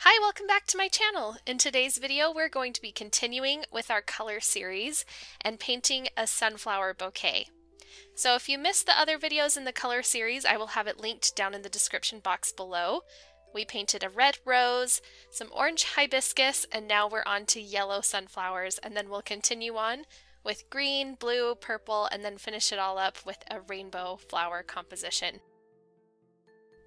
Hi, welcome back to my channel. In today's video, we're going to be continuing with our color series and painting a sunflower bouquet. So if you missed the other videos in the color series, I will have it linked down in the description box below. We painted a red rose, some orange hibiscus, and now we're on to yellow sunflowers, and then we'll continue on with green, blue, purple, and then finish it all up with a rainbow flower composition.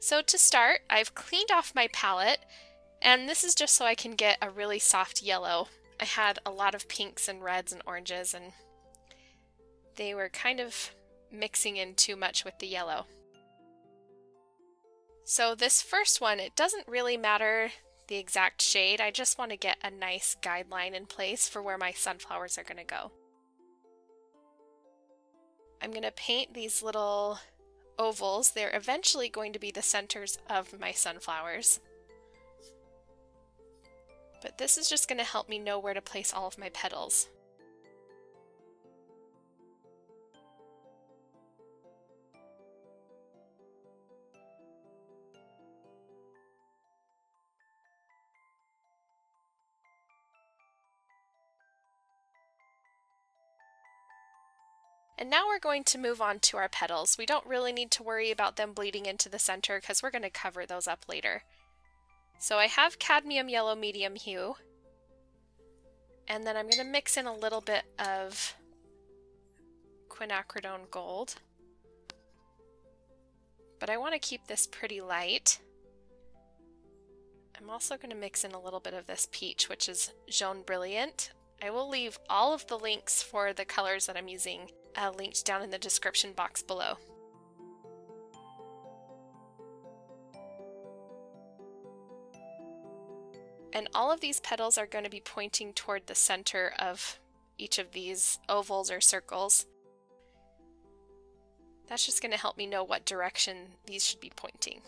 So to start, I've cleaned off my palette. And this is just so I can get a really soft yellow. I had a lot of pinks and reds and oranges, and they were kind of mixing in too much with the yellow. So this first one, it doesn't really matter the exact shade. I just want to get a nice guideline in place for where my sunflowers are going to go. I'm going to paint these little ovals. They're eventually going to be the centers of my sunflowers. But this is just going to help me know where to place all of my petals. And now we're going to move on to our petals. We don't really need to worry about them bleeding into the center because we're going to cover those up later. So I have cadmium yellow medium hue, and then I'm going to mix in a little bit of quinacridone gold, but I want to keep this pretty light. I'm also going to mix in a little bit of this peach, which is Jaune Brilliant. I will leave all of the links for the colors that I'm using linked down in the description box below. And all of these petals are going to be pointing toward the center of each of these ovals or circles. That's just going to help me know what direction these should be pointing.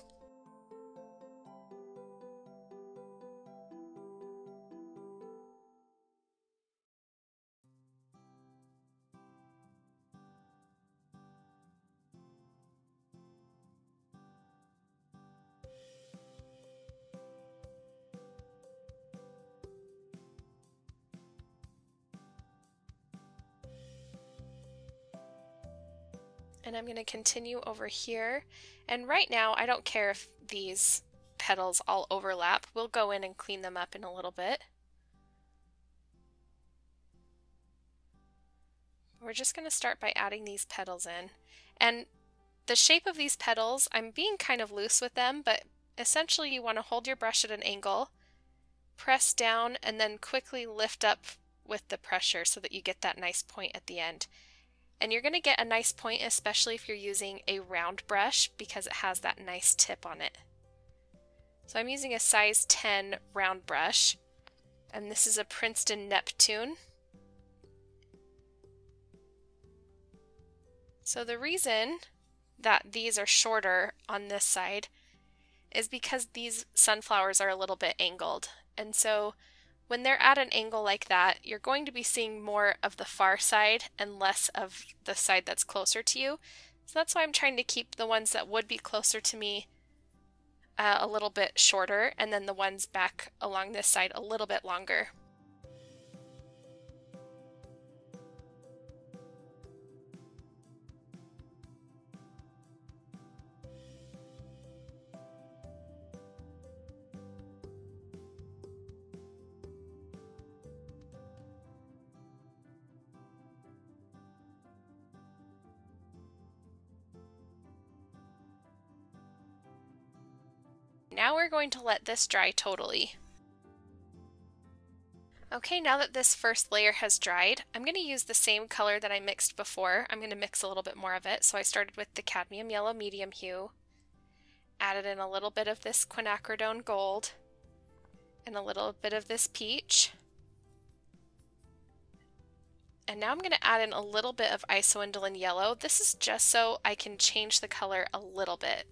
And I'm going to continue over here, and right now I don't care if these petals all overlap. We'll go in and clean them up in a little bit. We're just going to start by adding these petals in, and the shape of these petals, I'm being kind of loose with them, but essentially you want to hold your brush at an angle, press down, and then quickly lift up with the pressure so that you get that nice point at the end. And you're going to get a nice point, especially if you're using a round brush, because it has that nice tip on it. So I'm using a size 10 round brush, and this is a Princeton Neptune. So the reason that these are shorter on this side is because these sunflowers are a little bit angled. And so when they're at an angle like that, you're going to be seeing more of the far side and less of the side that's closer to you. So that's why I'm trying to keep the ones that would be closer to me a little bit shorter, and then the ones back along this side a little bit longer. Now we're going to let this dry totally. Okay, now that this first layer has dried, I'm going to use the same color that I mixed before. I'm going to mix a little bit more of it. So I started with the cadmium yellow medium hue, added in a little bit of this quinacridone gold, and a little bit of this peach. And now I'm going to add in a little bit of isoindolin yellow. This is just so I can change the color a little bit.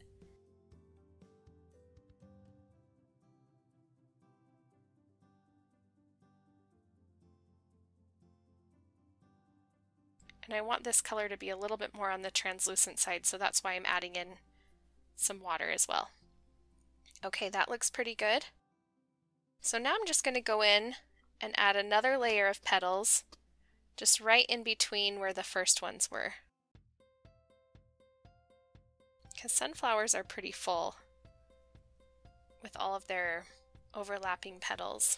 And I want this color to be a little bit more on the translucent side, so that's why I'm adding in some water as well. Okay, that looks pretty good. So now I'm just going to go in and add another layer of petals, just right in between where the first ones were. Because sunflowers are pretty full with all of their overlapping petals.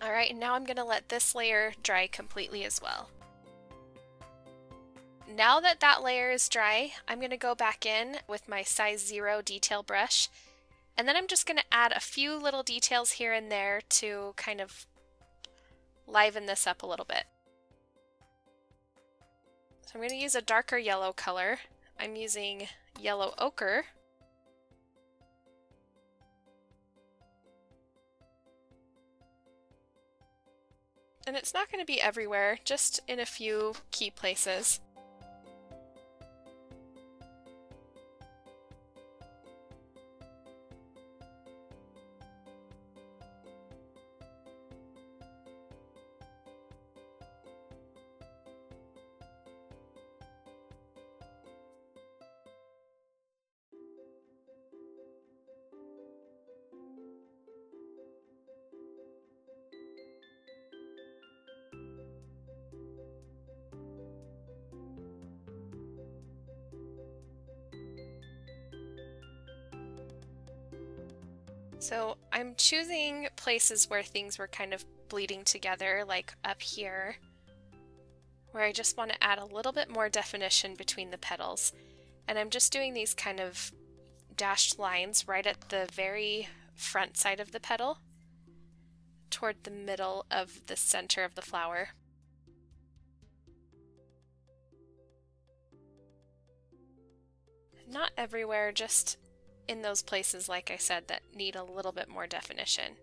Alright, and now I'm going to let this layer dry completely as well. Now that that layer is dry, I'm going to go back in with my size 0 detail brush, and then I'm just going to add a few little details here and there to kind of liven this up a little bit. So I'm going to use a darker yellow color. I'm using yellow ochre. And it's not going to be everywhere, just in a few key places. So I'm choosing places where things were kind of bleeding together, like up here, where I just want to add a little bit more definition between the petals. And I'm just doing these kind of dashed lines right at the very front side of the petal, toward the middle of the center of the flower. Not everywhere, just in those places, like I said, that need a little bit more definition.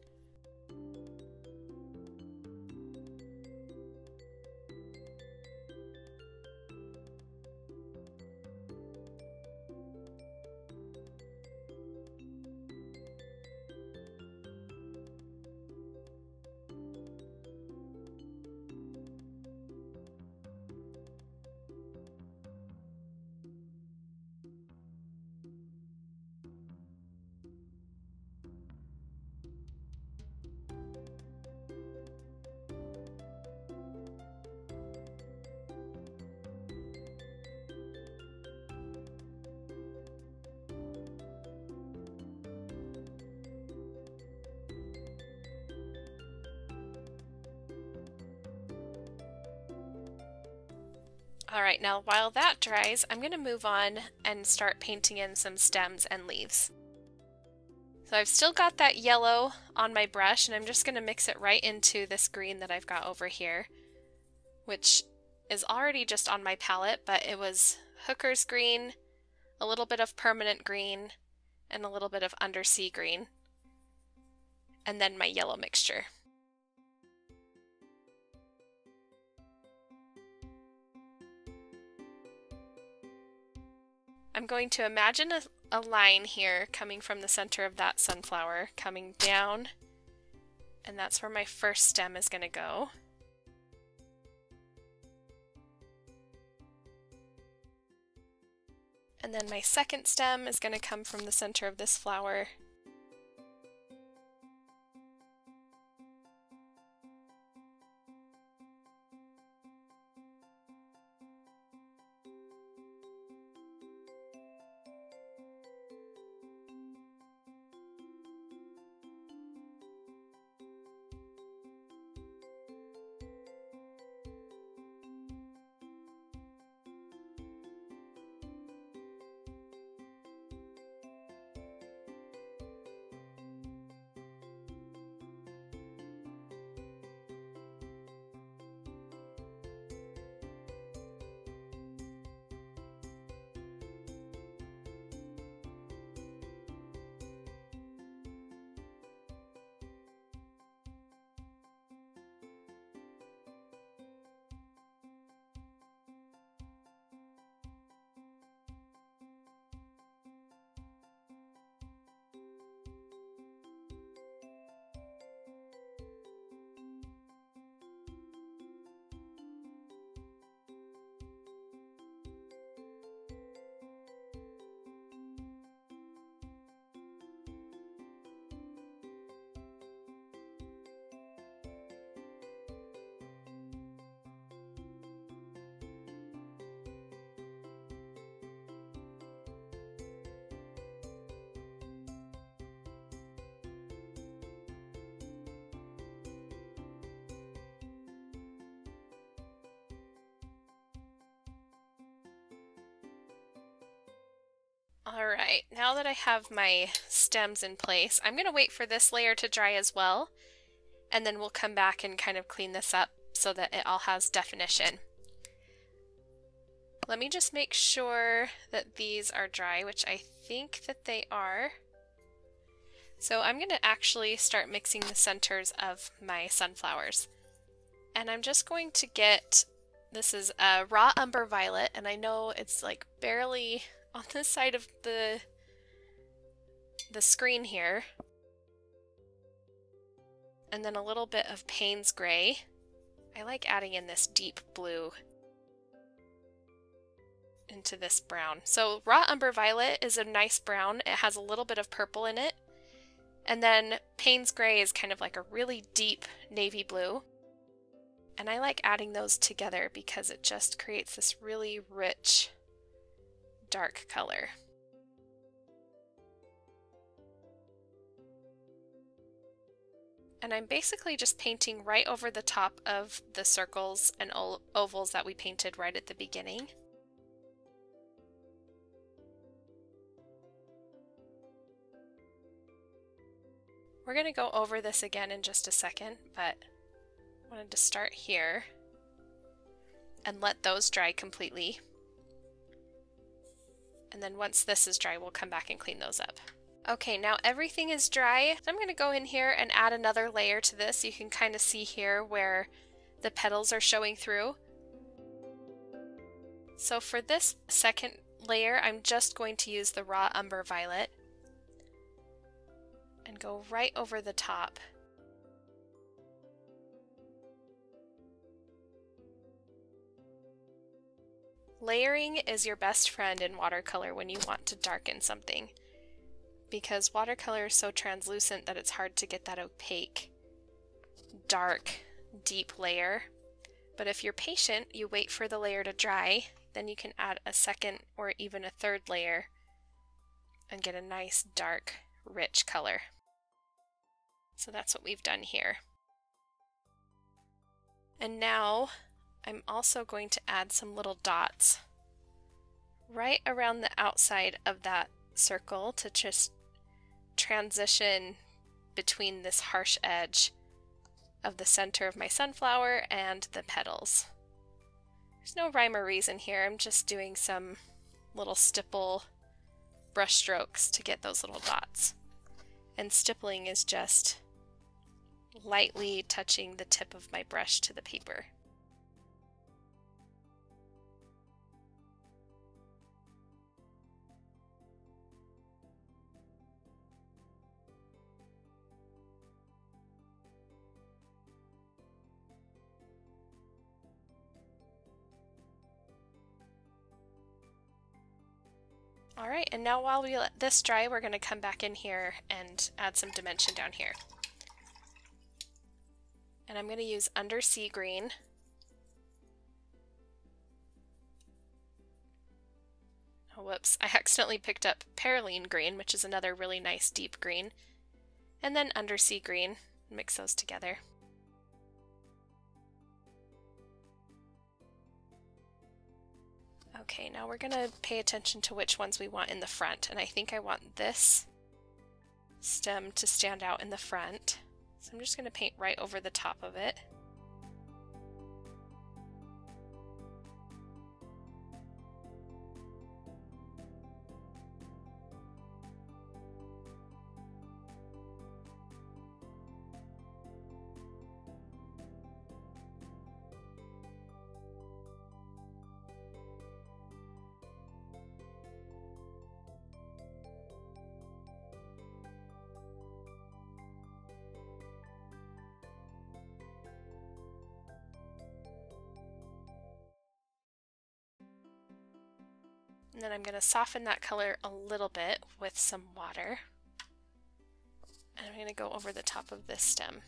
Alright, now while that dries, I'm going to move on and start painting in some stems and leaves. So I've still got that yellow on my brush, and I'm just going to mix it right into this green that I've got over here, which is already just on my palette, but it was Hooker's green, a little bit of permanent green, and a little bit of undersea green, and then my yellow mixture. I'm going to imagine a line here coming from the center of that sunflower, coming down, and that's where my first stem is going to go. And then my second stem is going to come from the center of this flower. Alright, now that I have my stems in place, I'm going to wait for this layer to dry as well, and then we'll come back and kind of clean this up so that it all has definition. Let me just make sure that these are dry, which I think that they are. So I'm going to actually start mixing the centers of my sunflowers. And I'm just going to get, this is a raw umber violet, and I know it's like barely on this side of the screen here. And then a little bit of Payne's gray. I like adding in this deep blue into this brown. So raw umber violet is a nice brown. It has a little bit of purple in it. And then Payne's gray is kind of like a really deep navy blue. And I like adding those together because it just creates this really rich dark color. And I'm basically just painting right over the top of the circles and ovals that we painted right at the beginning. We're going to go over this again in just a second, but I wanted to start here and let those dry completely. And then once this is dry, we'll come back and clean those up. Okay, now everything is dry. I'm going to go in here and add another layer to this. You can kind of see here where the petals are showing through. So for this second layer, I'm just going to use the raw umber violet and go right over the top. Layering is your best friend in watercolor when you want to darken something, because watercolor is so translucent that it's hard to get that opaque, dark, deep layer. But if you're patient, you wait for the layer to dry, then you can add a second or even a third layer and get a nice, dark, rich color. So that's what we've done here. And now I'm also going to add some little dots right around the outside of that circle to just transition between this harsh edge of the center of my sunflower and the petals. There's no rhyme or reason here. I'm just doing some little stipple brush strokes to get those little dots. And stippling is just lightly touching the tip of my brush to the paper. Alright, and now while we let this dry, we're going to come back in here and add some dimension down here. And I'm going to use Undersea Green. Oh, whoops, I accidentally picked up Perylene Green, which is another really nice deep green. And then Undersea Green, mix those together. Okay, now we're going to pay attention to which ones we want in the front, and I think I want this stem to stand out in the front. So I'm just going to paint right over the top of it. And then I'm going to soften that color a little bit with some water. And I'm going to go over the top of this stem.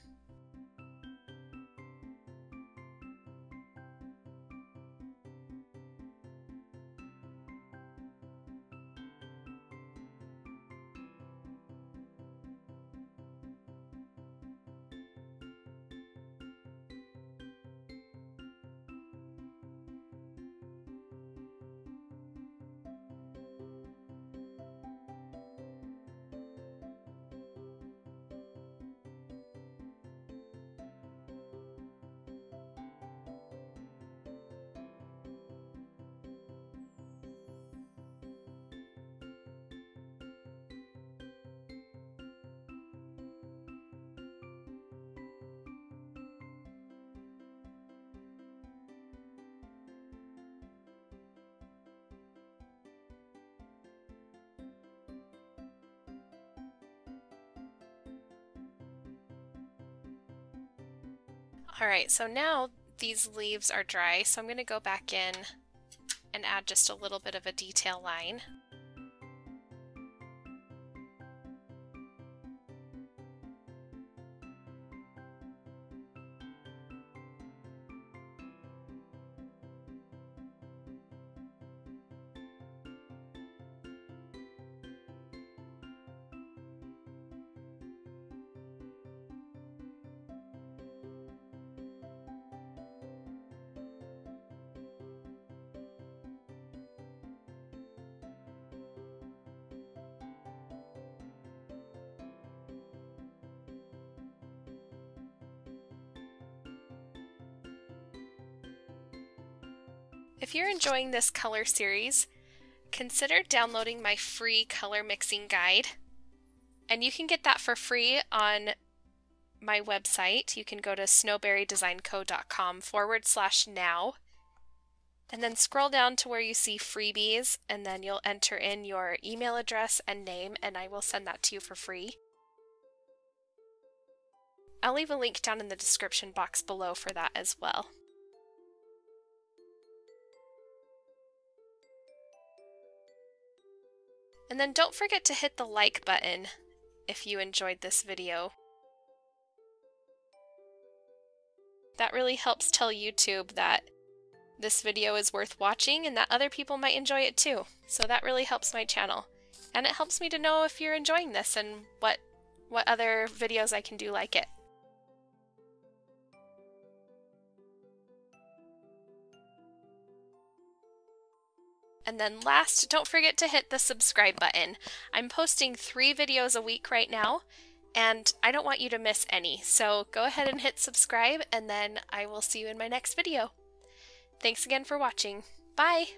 Alright, so now these leaves are dry, so I'm going to go back in and add just a little bit of a detail line. If you're enjoying this color series, consider downloading my free color mixing guide. And you can get that for free on my website. You can go to snowberrydesignco.com/now. And then scroll down to where you see freebies, and then you'll enter in your email address and name, and I will send that to you for free. I'll leave a link down in the description box below for that as well. And then don't forget to hit the like button if you enjoyed this video. That really helps tell YouTube that this video is worth watching and that other people might enjoy it too. So that really helps my channel. And it helps me to know if you're enjoying this and what other videos I can do like it. And then last, don't forget to hit the subscribe button. I'm posting 3 videos a week right now, and I don't want you to miss any. So go ahead and hit subscribe, and then I will see you in my next video. Thanks again for watching. Bye!